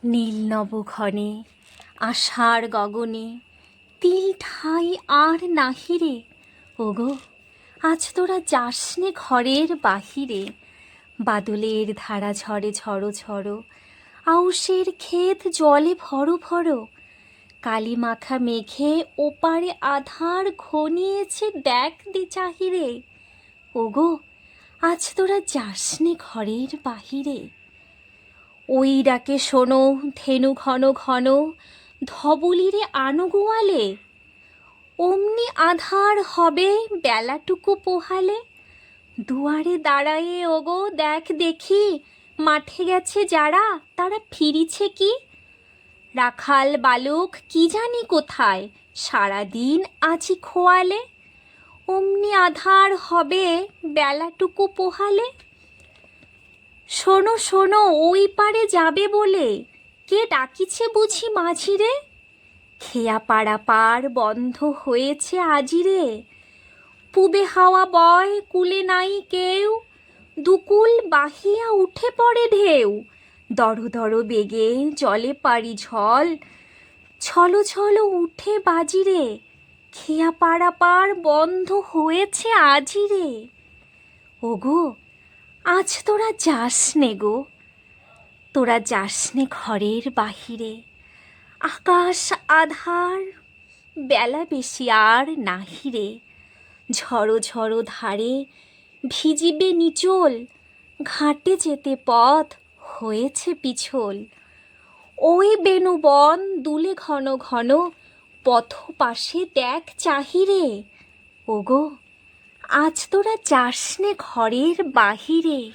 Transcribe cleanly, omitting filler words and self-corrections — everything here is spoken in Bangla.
নীল নবঘনে আষাঢ় গগনে তিল ঠাঁই আর নাহিরে। ওগো আজ তোরা যাসনে ঘরের বাহিরে। বাদলের ধারা ঝরে ঝড়ো ঝড়ো, আউশের ক্ষেত জলে ভরো ভরো। কালি মাখা মেঘে ওপারে আধার ঘনিয়েছে, দেখ দি চাহিরে। ওগো আজ তোরা যাসনে ঘরের বাহিরে। ওই ডাকে শোনো ধেনু ঘন ঘন, ধবলিরে আনো গোয়ালে। অমনি আধার হবে বেলাটুকু পোহালে। দুয়ারে দাঁড়ায়ে ওগো দেখ দেখি, মাঠে গেছে যারা তারা ফিরিছে কি। রাখাল বালক কি জানি কোথায়, সারাদিন আজি খোয়ালে। অমনি আধার হবে বেলাটুকু পোহালে। শোনো শোনো ওই পারে যাবে বলে, কে ডাকিছে বুঝি মাঝিরে। খেয়া পাড়া পার বন্ধ হয়েছে আজিরে। পুবে হাওয়া বয় কুলে নাই কেউ, দুকুল বাহিয়া উঠে পড়ে ঢেউ। দড় দড় বেগে জলে পারি ঝল, ছলো ছলো উঠে বাজিরে। খেয়া পাড়া পার বন্ধ হয়েছে আজিরে। ওগো আজ তোরা যাসনে গো, তোরা যাসনে ঘরের বাহিরে। আকাশ আধার বেলা বেশি আর নাহিরে। ঝড়ো ঝড়ো ধারে ভিজিবে নিচল, ঘাটে যেতে পথ হয়েছে পিছল। ওই বেণুবন দুলে ঘন ঘন, পথ পাশে দেখ চাহিরে। ওগো আজ তোরা যাসনে ঘরের বাহিরে।